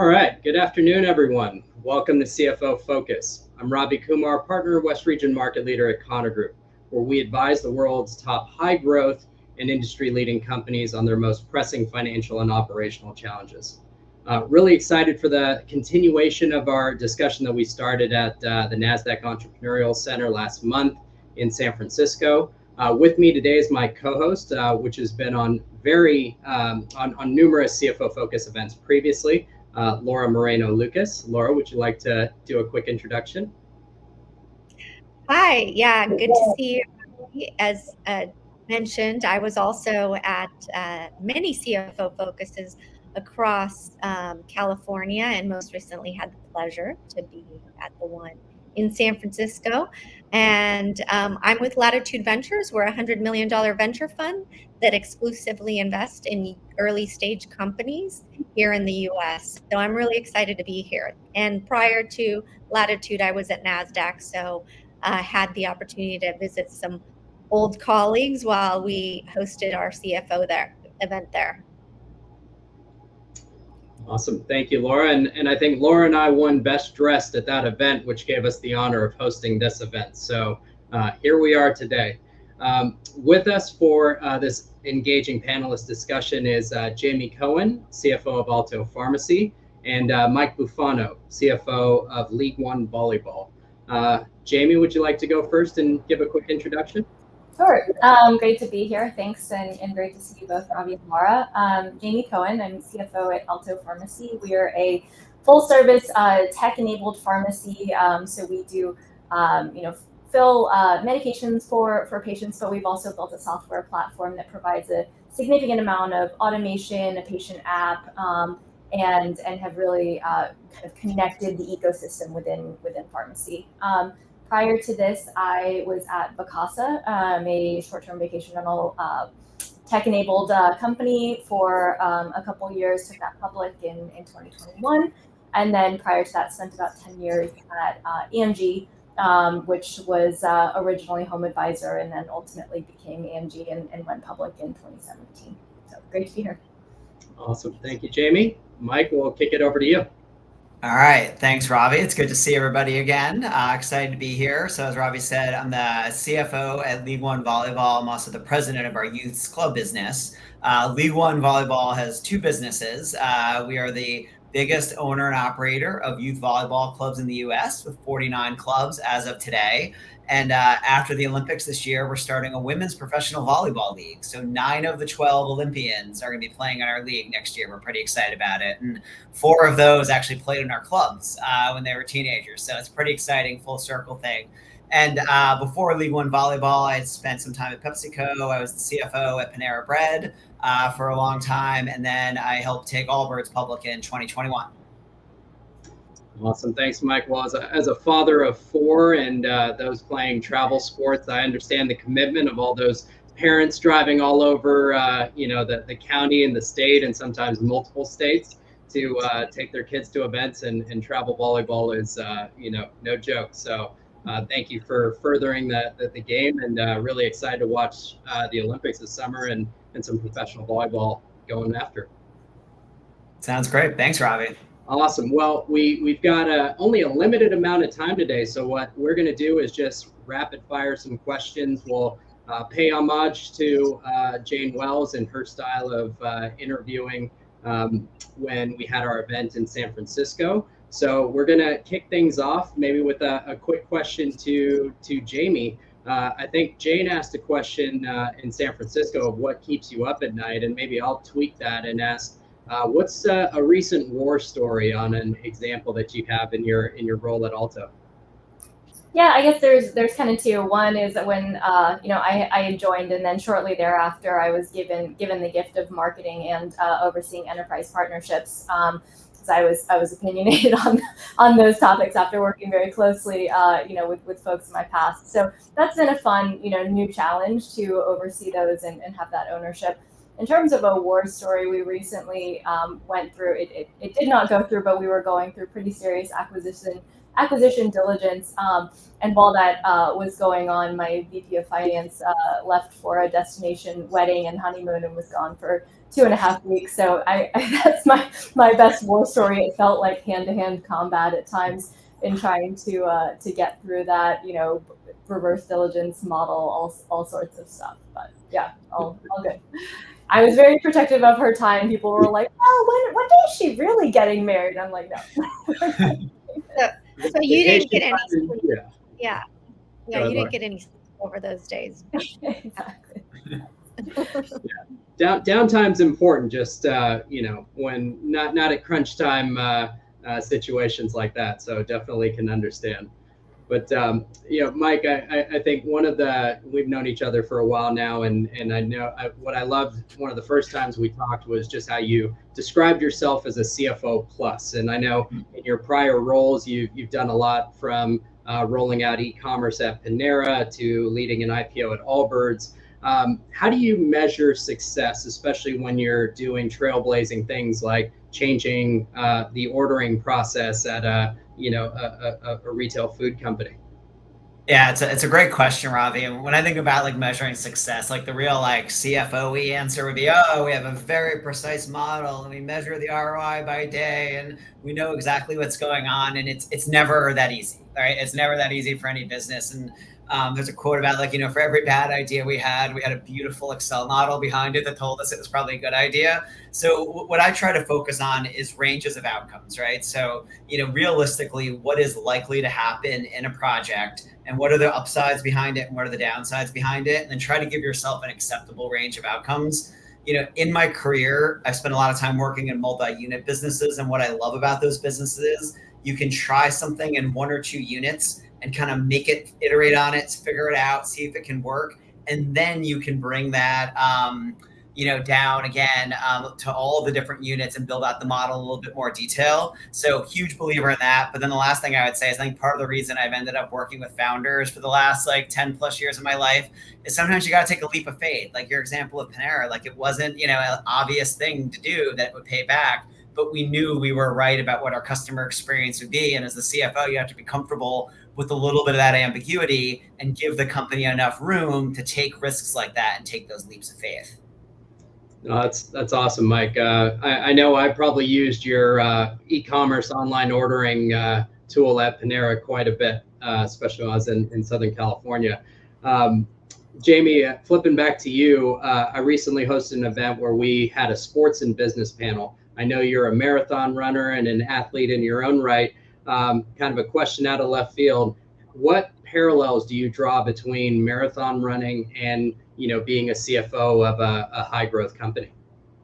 All right, good afternoon, everyone. Welcome to CFO Focus. I'm Ravi Kumar, partner West Region Market Leader at Connor Group, where we advise the world's top high growth and industry leading companies on their most pressing financial and operational challenges. Really excited for the continuation of our discussion that we started at the NASDAQ Entrepreneurial Center last month in San Francisco. With me today is my co-host, which has been on on numerous CFO Focus events previously, Laura Moreno-Lucas. Laura, would you like to do a quick introduction? Hi, yeah, good to see you. As mentioned, I was also at many CFO focuses across California, and most recently had the pleasure to be at the one in San Francisco. And I'm with Latitude Ventures. We're a $100 million venture fund that exclusively invests in early stage companies here in the US. So I'm really excited to be here. And prior to Latitude, I was at NASDAQ. So had the opportunity to visit some old colleagues while we hosted our CFO event there. Awesome. Thank you, Laura. And I think Laura and I won Best Dressed at that event, which gave us the honor of hosting this event. So here we are today. With us for this engaging panelist discussion is Jamie Cohen, CFO of Alto Pharmacy, and Mike Bufano, CFO of League One Volleyball. Jamie, would you like to go first and give a quick introduction? Sure. Great to be here. Thanks, and great to see you both, Ravi and Laura. Jamie Cohen, I'm CFO at Alto Pharmacy. We are a full-service tech-enabled pharmacy. So we do, fill medications for patients, but we've also built a software platform that provides a significant amount of automation, a patient app, and have really kind of connected the ecosystem within pharmacy. Prior to this, I was at Vacasa, a short-term vacation rental tech-enabled company for a couple years, took that public in 2021. And then prior to that, spent about 10 years at AMG, which was originally Home Advisor and then ultimately became AMG and went public in 2017. So great to be here. Awesome. Thank you, Jamie. Mike, we'll kick it over to you. All right. Thanks, Ravi. It's good to see everybody again. Excited to be here. So as Ravi said, I'm the CFO at League One Volleyball. I'm also the president of our youth club business. League One Volleyball has two businesses. We are the biggest owner and operator of youth volleyball clubs in the US with 49 clubs as of today. And after the Olympics this year, we're starting a women's professional volleyball league. So 9 of the 12 Olympians are going to be playing in our league next year. We're pretty excited about it. And 4 of those actually played in our clubs when they were teenagers. So it's a pretty exciting full circle thing. And before League One Volleyball, I spent some time at PepsiCo. I was the CFO at Panera Bread for a long time. And then I helped take Allbirds public in 2021. Awesome. Thanks, Mike. Well, as a father of 4 and those playing travel sports, I understand the commitment of all those parents driving all over, the county and the state and sometimes multiple states to take their kids to events, and travel volleyball is, no joke. So thank you for furthering the game, and really excited to watch the Olympics this summer and some professional volleyball going after. Sounds great. Thanks, Ravi. Awesome. Well, we've got only a limited amount of time today, so what we're going to do is just rapid fire some questions. We'll pay homage to Jane Wells and her style of interviewing when we had our event in San Francisco. So we're going to kick things off maybe with a quick question to Jamie. I think Jane asked a question in San Francisco of what keeps you up at night, and maybe I'll tweak that and ask, what's a recent war story on an example that you have in your role at Alto? Yeah, I guess there's kind of 2. One is that when I had joined, and then shortly thereafter, I was given the gift of marketing and overseeing enterprise partnerships. Because I was opinionated on those topics after working very closely, with folks in my past. So that's been a fun, new challenge to oversee those and have that ownership. In terms of a war story, we recently went through, it did not go through, but we were going through pretty serious acquisition diligence. And while that was going on, my VP of finance left for a destination wedding and honeymoon and was gone for 2.5 weeks. So that's my best war story. It felt like hand-to-hand combat at times in trying to get through that, reverse diligence model, all sorts of stuff. But yeah, all good. I was very protective of her time. People were like, "Oh, when is she really getting married?" I'm like, "No." So you didn't get any sleep. Yeah. Yeah, you didn't get any sleep over those days. Exactly. Downtime's important. Just when not at crunch time situations like that. So definitely can understand. But Mike, I think we've known each other for a while now, and I know what I loved one of the first times we talked was just how you described yourself as a CFO plus. And I know in your prior roles, you've done a lot from rolling out e-commerce at Panera to leading an IPO at Allbirds. How do you measure success, especially when you're doing trailblazing things like changing the ordering process at a retail food company? Yeah, it's a great question, Ravi. And when I think about like measuring success, like the real like CFO-y answer would be, oh, we have a very precise model and we measure the ROI by day and we know exactly what's going on. And it's never that easy, right? It's never that easy for any business. And there's a quote about like, for every bad idea we had a beautiful Excel model behind it that told us it was probably a good idea. So what I try to focus on is ranges of outcomes, right? So, realistically, what is likely to happen in a project and what are the upsides behind it and what are the downsides behind it? And then try to give yourself an acceptable range of outcomes. In my career, I spent a lot of time working in multi-unit businesses. And what I love about those businesses is you can try something in 1 or 2 units and kind of make it, iterate on it, figure it out, see if it can work. And then you can bring that, down again to all the different units and build out the model in a little bit more detail. So huge believer in that. But then the last thing I would say is I think part of the reason I've ended up working with founders for the last like 10 plus years of my life is sometimes you got to take a leap of faith. Like your example of Panera, like it wasn't, an obvious thing to do that would pay back, but we knew we were right about what our customer experience would be. And as the CFO, you have to be comfortable with a little bit of that ambiguity and give the company enough room to take risks like that and take those leaps of faith. No, that's awesome, Mike. I know I probably used your e-commerce online ordering tool at Panera quite a bit, especially when I was in Southern California. Jamie, flipping back to you, I recently hosted an event where we had a sports and business panel. I know you're a marathon runner and an athlete in your own right. Kind of a question out of left field. What parallels do you draw between marathon running and being a CFO of a high growth company?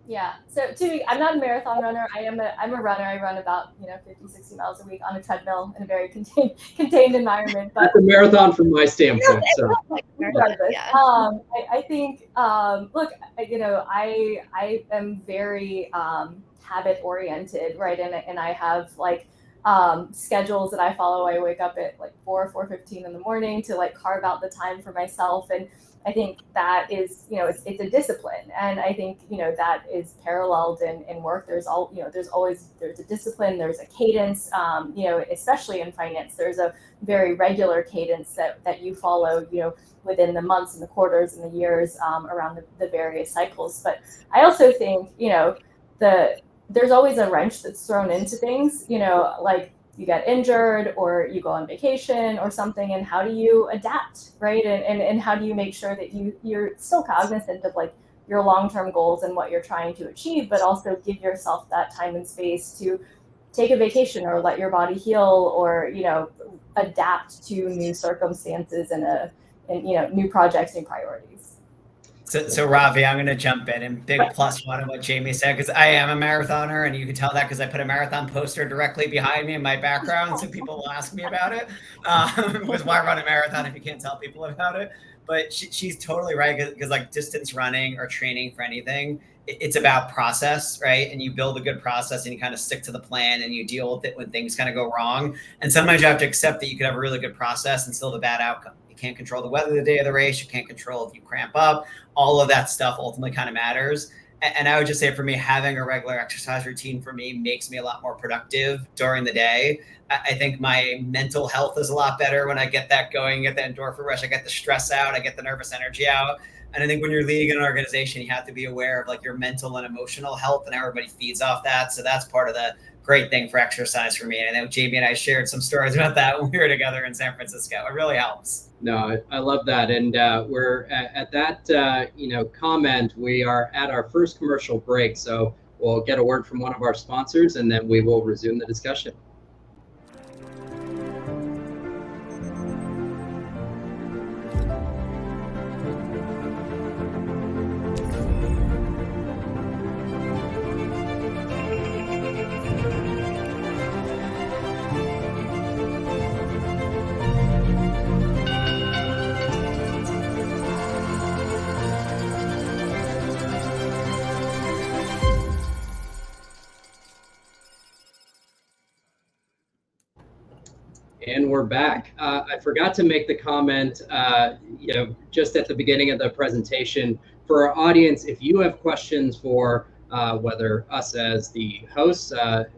Yeah. So I'm not a marathon runner. I'm a runner. I run about 50, 60 miles a week on a treadmill in a very contained environment. But it's a marathon from my standpoint. So yeah. I think look, I am very habit oriented, right? And I have like schedules that I follow. I wake up at like 4:15 in the morning to like carve out the time for myself. And I think that is, it's a discipline. And I think, that is paralleled in work. There's a discipline, there's a cadence, especially in finance, there's a very regular cadence that you follow, within the months and the quarters and the years around the various cycles. But I also think, there's always a wrench that's thrown into things, like you get injured or you go on vacation or something, and how do you adapt, right? And how do you make sure that you're still cognizant of like your long-term goals and what you're trying to achieve, but also give yourself that time and space to take a vacation or let your body heal or, adapt to new circumstances and new projects, new priorities. So Ravi, I'm going to jump in and big plus one of what Jamie said, because I am a marathoner, and you can tell that because I put a marathon poster directly behind me in my background, so people will ask me about it. Because why run a marathon if you can't tell people about it? But she's totally right, because like distance running or training for anything, it's about process, right? And you build a good process and you kind of stick to the plan and you deal with it when things kind of go wrong. And sometimes you have to accept that you could have a really good process and still have a bad outcome. Can't control the weather the day of the race. You can't control if you cramp up. All of that stuff ultimately kind of matters. And I would just say for me, having a regular exercise routine for me makes me a lot more productive during the day. I think my mental health is a lot better when I get that going, get the endorphin rush, I get the stress out, I get the nervous energy out. And I think when you're leading an organization, you have to be aware of like your mental and emotional health, and everybody feeds off that. So that's part of the great thing for exercise for me. And I know Jamie and I shared some stories about that when we were together in San Francisco. It really helps. No, I love that. And we're at that, comment, we are at our first commercial break. So we'll get a word from one of our sponsors, and then we will resume the discussion. And we're back. I forgot to make the comment, just at the beginning of the presentation. For our audience, if you have questions for whether us as the hosts,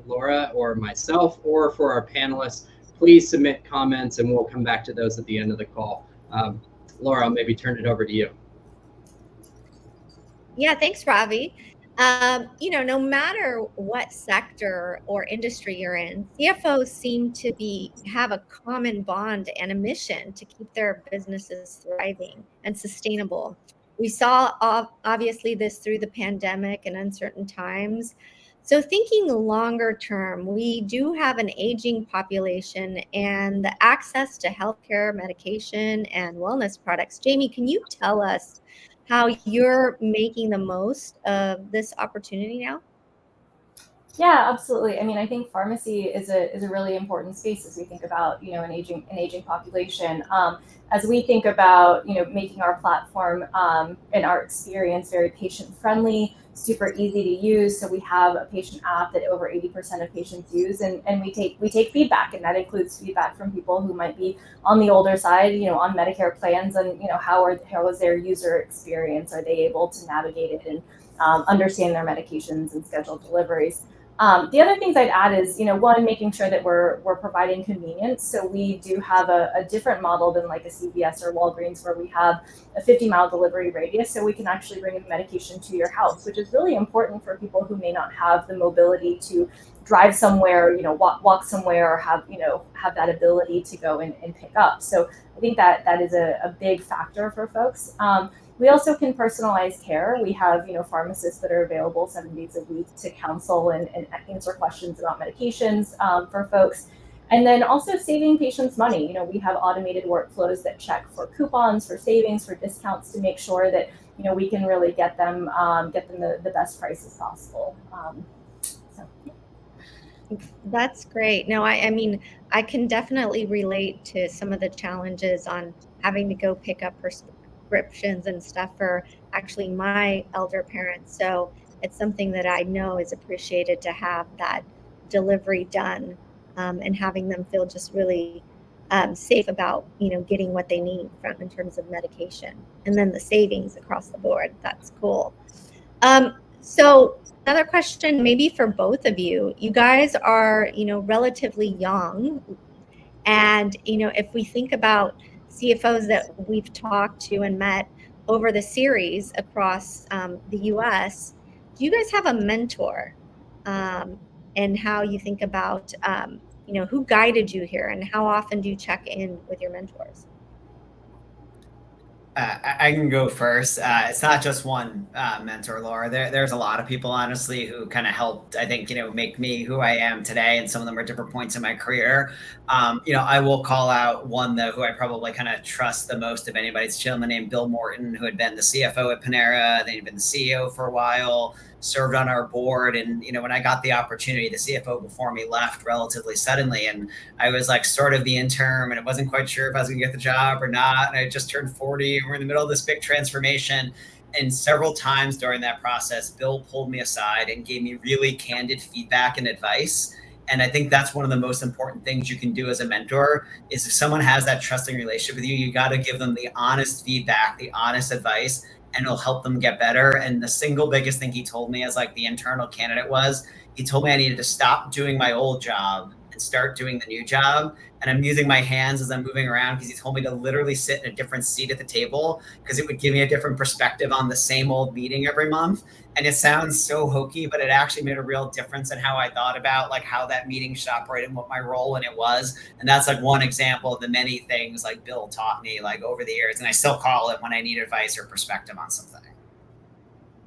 Laura or myself, or for our panelists, please submit comments and we'll come back to those at the end of the call. Laura, I'll maybe turn it over to you. Yeah, thanks, Ravi. No matter what sector or industry you're in, CFOs seem to have a common bond and a mission to keep their businesses thriving and sustainable. We saw obviously this through the pandemic and uncertain times. So thinking longer term, we do have an aging population, and the access to healthcare, medication, and wellness products. Jamie, can you tell us how you're making the most of this opportunity now? Yeah, absolutely. I mean, I think pharmacy is a really important space as we think about, an aging population. As we think about, making our platform and our experience very patient friendly, super easy to use. So we have a patient app that over 80% of patients use, and we take feedback, and that includes feedback from people who might be on the older side, on Medicare plans, and how is their user experience? Are they able to navigate it and understand their medications and schedule deliveries? The other things I'd add is, one, making sure that we're providing convenience. So we do have a different model than like a CVS or Walgreens, where we have a 50-mile delivery radius. So we can actually bring a medication to your house, which is really important for people who may not have the mobility to drive somewhere, walk somewhere, or have that ability to go and pick up. So I think that is a big factor for folks. We also can personalize care. We have, pharmacists that are available 7 days a week to counsel and answer questions about medications for folks. And then also saving patients money. We have automated workflows that check for coupons, for savings, for discounts, to make sure that, we can really get them the best prices possible. That's great. No, I mean, I can definitely relate to some of the challenges on having to go pick up prescriptions and stuff for actually my elder parents. So it's something that I know is appreciated to have that delivery done, and having them feel just really safe about, getting what they need in terms of medication, and then the savings across the board. That's cool. So another question, maybe for both of you. You guys are, relatively young, and if we think about CFOs that we've talked to and met over the series across the U.S., do you guys have a mentor, and how you think about, who guided you here, and how often do you check in with your mentors? I can go first. It's not just one mentor, Laura. There's a lot of people, honestly, who kind of helped, I think, make me who I am today. And some of them are different points in my career. I will call out one, though, who I probably kind of trust the most of anybody. It's a gentleman named Bill Morton, who had been the CFO at Panera. Then he'd been the CEO for a while, served on our board. And, when I got the opportunity, the CFO before me left relatively suddenly. And I was like sort of the interim, and I wasn't quite sure if I was gonna get the job or not. And I just turned 40, and we're in the middle of this big transformation. And several times during that process, Bill pulled me aside and gave me really candid feedback and advice. And I think that's one of the most important things you can do as a mentor, is if someone has that trusting relationship with you, you got to give them the honest feedback, the honest advice, and it'll help them get better. And the single biggest thing he told me as like the internal candidate was, he told me I needed to stop doing my old job and start doing the new job. And I'm using my hands as I'm moving around because he told me to literally sit in a different seat at the table because it would give me a different perspective on the same old meeting every month. And it sounds so hokey, but it actually made a real difference in how I thought about like how that meeting should operate and what my role in it was. And that's like one example of the many things like Bill taught me like over the years. And I still call it when I need advice or perspective on something.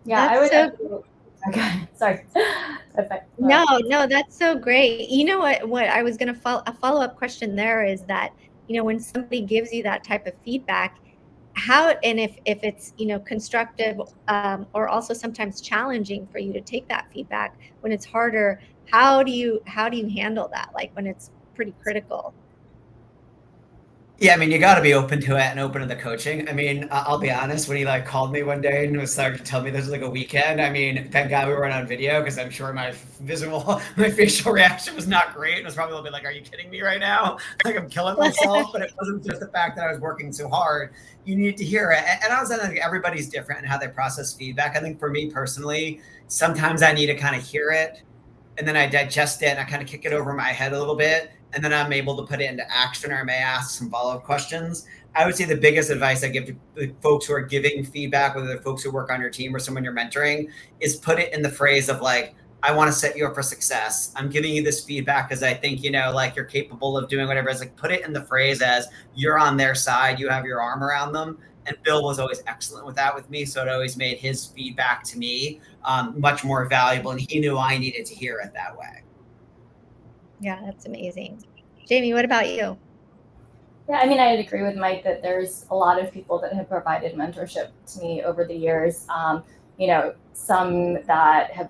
Yeah, That's I would. so Okay, sorry. No, that's so great. You know what I was going to a follow-up question there is that, when somebody gives you that type of feedback, how, and if it's, constructive, or also sometimes challenging for you to take that feedback when it's harder, how do you handle that? Like when it's pretty critical? Yeah, I mean, you got to be open to it and open to the coaching. I mean, I'll be honest, when he like called me one day and was starting to tell me this was like a weekend, I mean, thank God we weren't on video because I'm sure my facial reaction was not great. It was probably a little bit like, are you kidding me right now? Like I'm killing myself. But it wasn't just the fact that I was working so hard. You need to hear it. And I was think everybody's different in how they process feedback. I think for me personally, sometimes I need to kind of hear it and then I digest it and I kind of kick it over my head a little bit. And then I'm able to put it into action, or I may ask some follow-up questions. I would say the biggest advice I give to the folks who are giving feedback, whether they're folks who work on your team or someone you're mentoring, is put it in the phrase of like, I want to set you up for success. I'm giving you this feedback because I think, like you're capable of doing whatever. It's like, put it in the phrase as you're on their side, you have your arm around them. And Bill was always excellent with that with me. So it always made his feedback to me much more valuable. And he knew I needed to hear it that way. Yeah, that's amazing. Jamie, what about you? Yeah, I mean, I'd agree with Mike that there's a lot of people that have provided mentorship to me over the years. Some that have,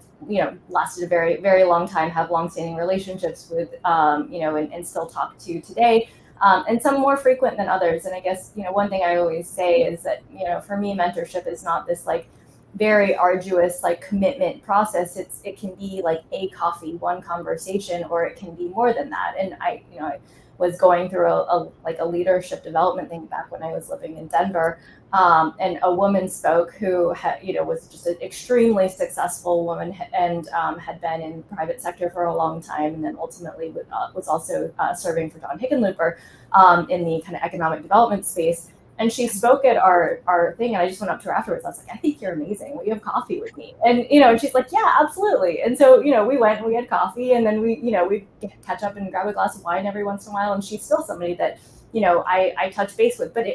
lasted a very, very long time, have longstanding relationships with, and still talk to today. And some more frequent than others. And I guess, one thing I always say is that, for me, mentorship is not this like very arduous like commitment process. It can be like a coffee, one conversation, or it can be more than that. And I was going through a leadership development thing back when I was living in Denver, and a woman spoke who was just an extremely successful woman and had been in the private sector for a long time, and then ultimately was also serving for John Hickenlooper in the kind of economic development space. And she spoke at our thing, and I just went up to her afterwards. I was like, I think you're amazing. Will you have coffee with me? And, and she's like, yeah, absolutely. And so, we went and we had coffee, and then we catch up and grab a glass of wine every once in a while. And she's still somebody that, I touch base with. But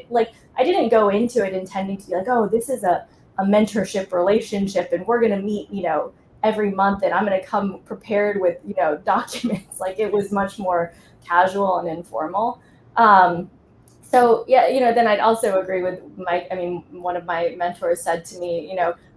I didn't go into it intending to be like, oh, this is a mentorship relationship, and we're going to meet, every month, and I'm going to come prepared with, documents. Like it was much more casual and informal. So yeah, then I'd also agree with Mike. I mean, one of my mentors said to me,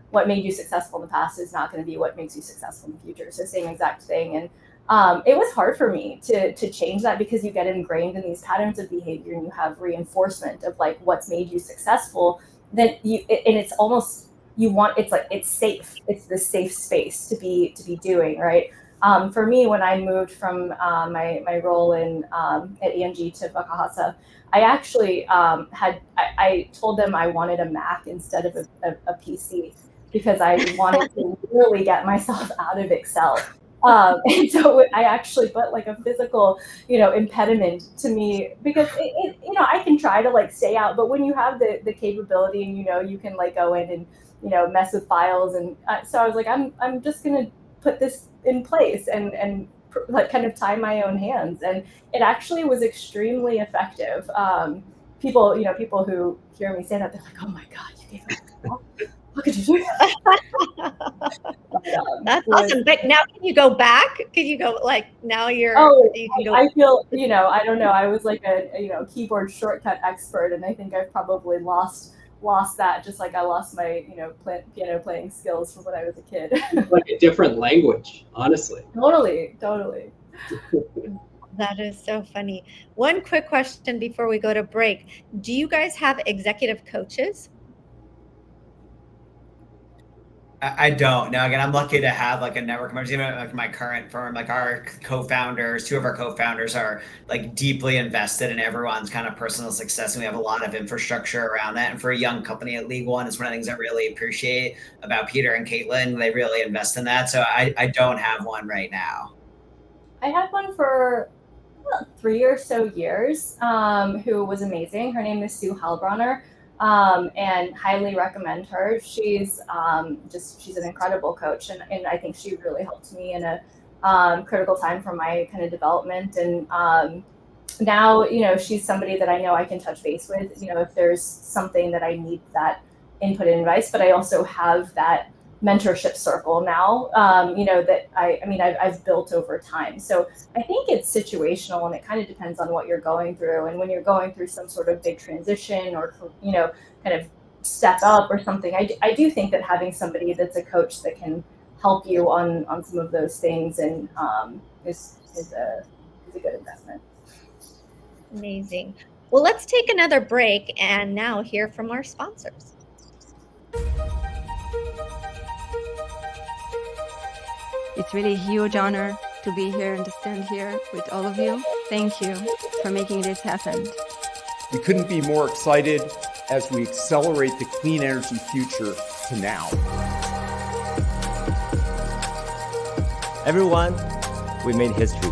what made you successful in the past is not going to be what makes you successful in the future. So same exact thing. And it was hard for me to change that because you get ingrained in these patterns of behavior and you have reinforcement of like what's made you successful. And it's almost, it's safe. It's the safe space to be doing, right? For me, when I moved from my role in at ENG to Vakahasa, I actually I told them I wanted a Mac instead of a PC because I wanted to really get myself out of Excel. And so I actually put like a physical, impediment to me because I can try to like stay out, but when you have the capability and you can like go in and mess with files, and so I was like, I'm just gonna put this in place and like kind of tie my own hands, and it actually was extremely effective. People who hear me say that, they're like, oh my God, you gave up. How could you do that? That's awesome. But now can you go back? Can you go like now you can go? I feel, I don't know. I was like a keyboard shortcut expert, and I think I've probably lost that, just like I lost my piano playing skills from when I was a kid. Like a different language, honestly. Totally. That is so funny. One quick question before we go to break. Do you guys have executive coaches? I don't. Now, again, I'm lucky to have like a network of even like my current firm, like our co-founders, two of our co-founders are like deeply invested in everyone's kind of personal success. And we have a lot of infrastructure around that. And for a young company at League One, it's one of the things I really appreciate about Peter and Caitlin. They really invest in that. So I don't have one right now. I had one for 3 or so years, who was amazing. Her name is Sue Halbronner, and highly recommend her. She's she's an incredible coach, and I think she really helped me in a critical time for my kind of development. And now, she's somebody that I know I can touch base with, if there's something that I need that input and advice, but I also have that mentorship circle now, that I've built over time. So I think it's situational, and it kind of depends on what you're going through. And when you're going through some sort of big transition or, kind of step up or something, I do think that having somebody that's a coach that can help you on some of those things and is a good investment. Amazing. Well, let's take another break and now hear from our sponsors. It's really a huge honor to be here and to stand here with all of you. Thank you for making this happen. We couldn't be more excited as we accelerate the clean energy future to now. Everyone, we made history.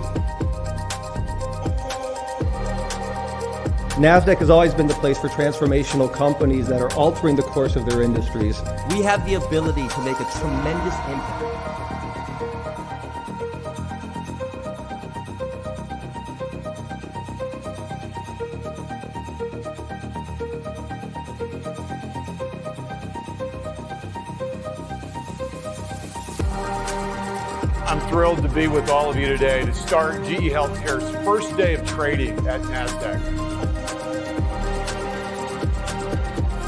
NASDAQ has always been the place for transformational companies that are altering the course of their industries. We have the ability to make a tremendous impact. I'm thrilled to be with all of you today to start GE Healthcare's first day of trading at NASDAQ.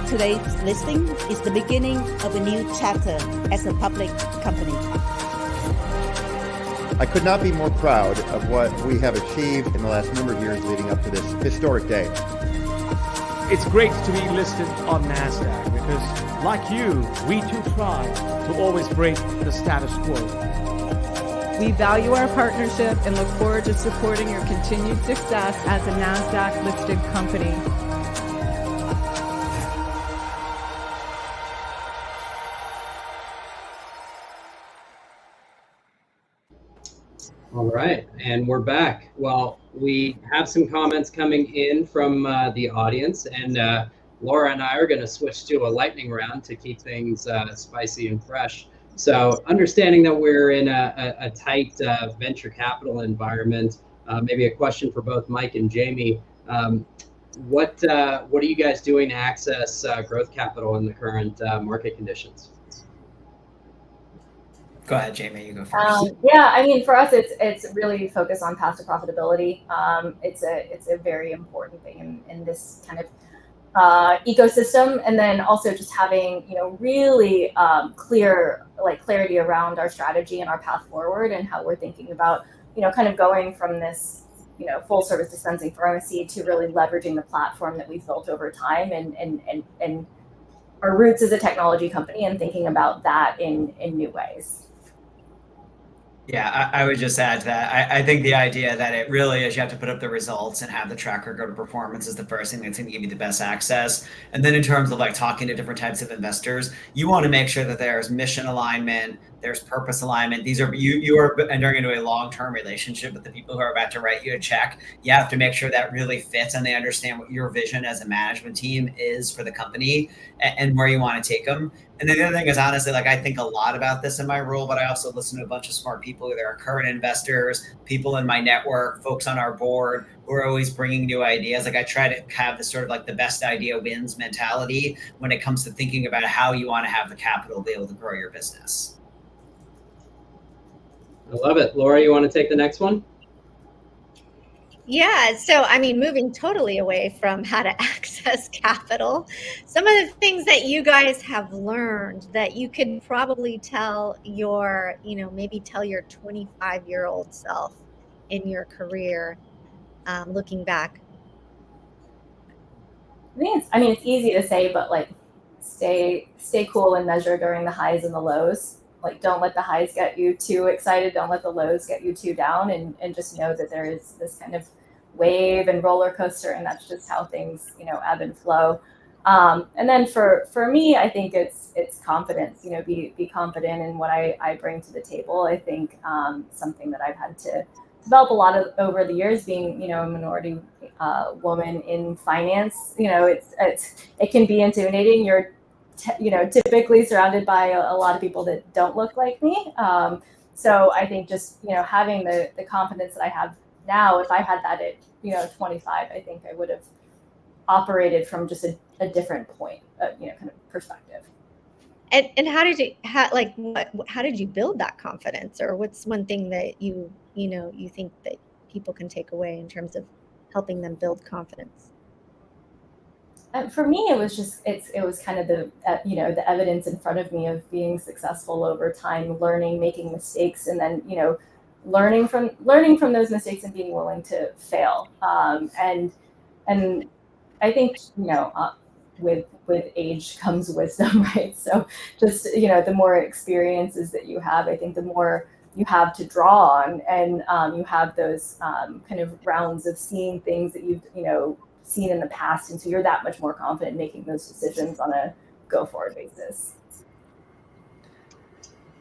Today's listing is the beginning of a new chapter as a public company. I could not be more proud of what we have achieved in the last number of years leading up to this historic day. It's great to be listed on NASDAQ because, like you, we too try to always break the status quo. We value our partnership and look forward to supporting your continued success as a NASDAQ-listed company. All right, and we're back. Well, we have some comments coming in from the audience, and Laura and I are going to switch to a lightning round to keep things spicy and fresh. So understanding that we're in a tight venture capital environment, maybe a question for both Mike and Jamie. What are you guys doing to access growth capital in the current market conditions? Go ahead, Jamie, you go first. For us, it's really focused on path to profitability. It's a very important thing in this kind of ecosystem, and then also just having really clarity around our strategy and our path forward and how we're thinking about kind of going from this full service dispensing pharmacy to really leveraging the platform that we've built over time and our roots as a technology company and thinking about that in new ways. Yeah, I would just add to that. I think the idea that it really is you have to put up the results and have the track record of performance is the first thing that's going to give you the best access. And then in terms of talking to different types of investors, you want to make sure that there's mission alignment, there's purpose alignment. These are you are entering into a long-term relationship with the people who are about to write you a check. You have to make sure that really fits and they understand what your vision as a management team is for the company and where you want to take them. And then the other thing is, honestly, I think a lot about this in my role, but I also listen to a bunch of smart people. There are current investors, people in my network, folks on our board who are always bringing new ideas. I try to have this sort of the best idea wins mentality when it comes to thinking about how you want to have the capital to be able to grow your business. I love it. Laura, you want to take the next one? Yeah, so moving totally away from how to access capital, some of the things that you guys have learned that you could probably tell your, maybe tell your 25-year-old self in your career, looking back. It's easy to say, but stay cool and measure during the highs and the lows. Don't let the highs get you too excited. Don't let the lows get you too down, and just know that there is this kind of wave and roller coaster, and that's just how things, ebb and flow. And then for me, I think it's confidence, be confident in what I bring to the table. I think something that I've had to developed a lot of over the years, being, a minority woman in finance. It can be intimidating. You're typically surrounded by a lot of people that don't look like me. So I think just, having the confidence that I have now, if I had that at, 25, I think I would have operated from just a different point, kind of perspective. And how did you build that confidence, or what's one thing that you think that people can take away in terms of helping them build confidence? For me, it was kind of the evidence in front of me of being successful over time, learning, making mistakes, and then learning from those mistakes and being willing to fail. And I think with age comes wisdom, right? So just the more experiences that you have, I think the more you have to draw on, and you have those kind of rounds of seeing things that you've seen in the past, and so you're that much more confident in making those decisions on a go forward basis.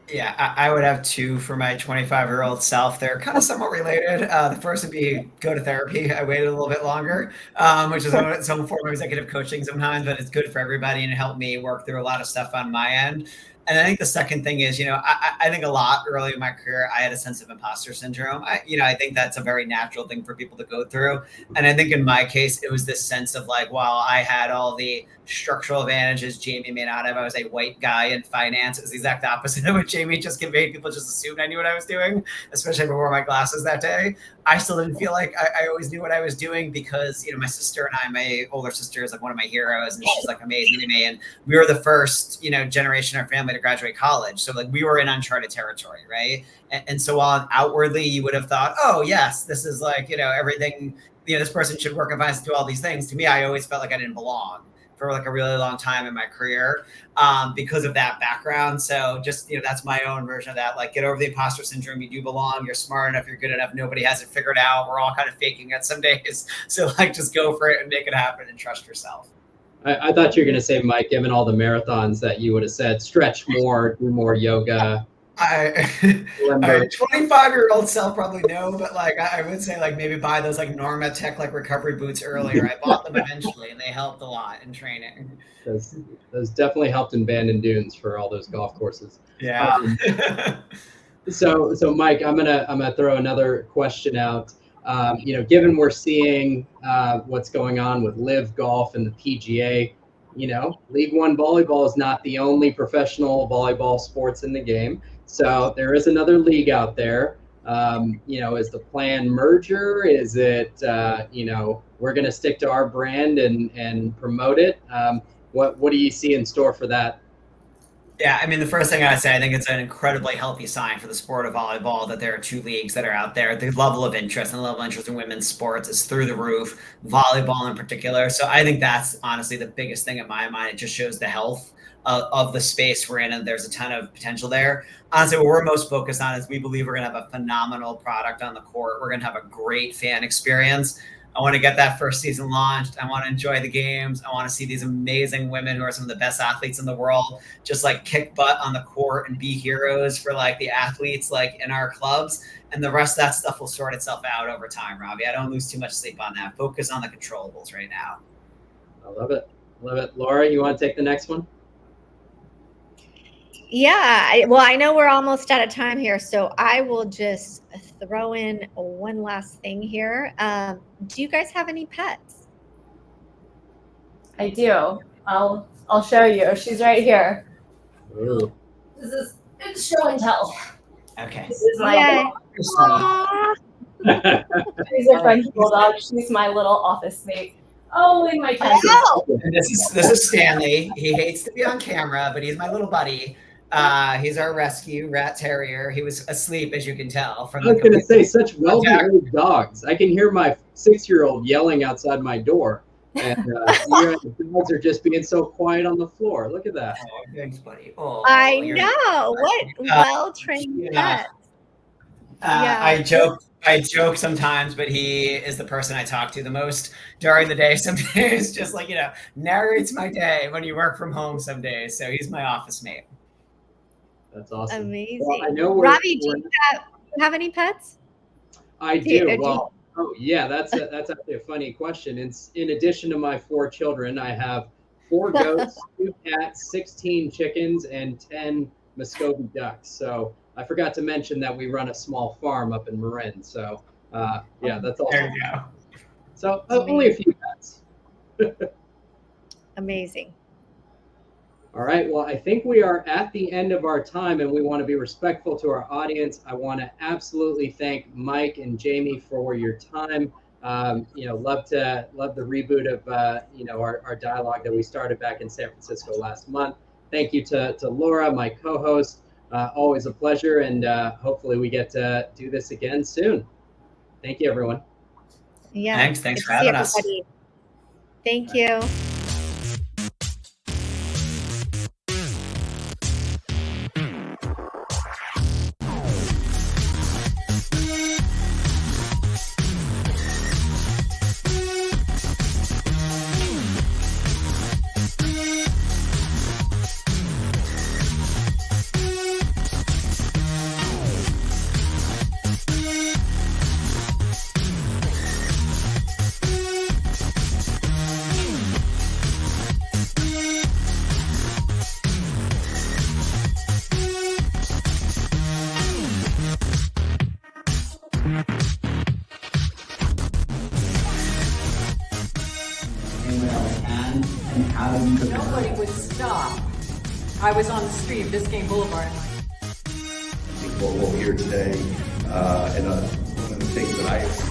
Yeah, I would have two for my 25-year-old self. They're kind of somewhat related. The first would be go to therapy. I waited a little bit longer, which is some form of executive coaching sometimes, but it's good for everybody and it helped me work through a lot of stuff on my end. And I think the second thing is, I think a lot early in my career, I had a sense of imposter syndrome. I think that's a very natural thing for people to go through. And I think in my case, it was this sense of like, while I had all the structural advantages Jamie may not have, I was a white guy in finance. It was the exact opposite of what Jamie just conveyed. People just assumed I knew what I was doing, especially if I wore my glasses that day. I still didn't feel like I always knew what I was doing because, my sister and I, my older sister is like one of my heroes and she's like amazing to me. And we were the first, generation in our family to graduate college. So like we were in uncharted territory, right? And so while outwardly you would have thought, oh yes, this is like, everything, this person should work in finance and do all these things. To me, I always felt like I didn't belong for like a really long time in my career because of that background. So just, that's my own version of that. Like get over the imposter syndrome. You do belong. You're smart enough. You're good enough. Nobody has it figured out. We're all kind of faking it some days. So like just go for it and make it happen and trust yourself. I thought you were going to say, Mike, given all the marathons that you would have said, stretch more, do more yoga. I 25-year-old self probably no, but like I would say like maybe buy those like Norma Tech like recovery boots earlier. I bought them eventually and they helped a lot in training. Those definitely helped in Bandon Dunes for all those golf courses. Yeah. So Mike, I'm gonna throw another question out. Given we're seeing what's going on with Live Golf and the PGA, League One volleyball is not the only professional volleyball sports in the game. So there is another league out there. Is the plan merger? Is it, we're going to stick to our brand and promote it? What do you see in store for that? Yeah, I mean, the first thing I'd say, I think it's an incredibly healthy sign for the sport of volleyball that there are two leagues that are out there. The level of interest and the level of interest in women's sports is through the roof, volleyball in particular. So I think that's honestly the biggest thing in my mind. It just shows the health of the space we're in, and there's a ton of potential there. Honestly, what we're most focused on is we believe we're going to have a phenomenal product on the court. We're going to have a great fan experience. I want to get that first season launched. I want to enjoy the games. I want to see these amazing women who are some of the best athletes in the world just like kick butt on the court and be heroes for like the athletes like in our clubs. And the rest of that stuff will sort itself out over time, Robbie. I don't lose too much sleep on that. Focus on the controllables right now. I love it. Laura, you want to take the next one? Yeah, I know we're almost out of time here, so I will just throw in one last thing here. Do you guys have any pets? I do. I'll show you. She's right here. Ooh. It's show and tell. Okay. This is my She's a French bulldog. She's my little office mate. Oh, in my cat. And this is Stanley. He hates to be on camera, but he's my little buddy. He's our rescue rat terrier. He was asleep, as you can tell. I was going to say, such well-behaved dogs. I can hear my 6-year-old yelling outside my door. And the dogs are just being so quiet on the floor. Look at that. Oh, thanks, buddy. Oh, I know. What well-trained pets. I joke sometimes, but he is the person I talk to the most during the day. Some days, just like, narrates my day when you work from home some days. So he's my office mate. That's awesome. Amazing. Well, I know Robbie, do you have any pets? I do. Well, oh yeah, that's actually a funny question. In addition to my 4 children, I have 4 goats, 2 cats, 16 chickens, and 10 Muscovy ducks. So I forgot to mention that we run a small farm up in Marin. So yeah, that's all. There you go. So only a few pets. Amazing. All right, well, I think we are at the end of our time, and we want to be respectful to our audience. I want to absolutely thank Mike and Jamie for your time. Love the reboot of our dialogue that we started back in San Francisco last month. Thank you to Laura, my co-host. Always a pleasure, and hopefully we get to do this again soon. Thank you, everyone. Yeah. Thanks for having us. Thank you. Nobody would stop. I was on the street of Biscayne Boulevard. I think what we'll hear today, and one of the things that I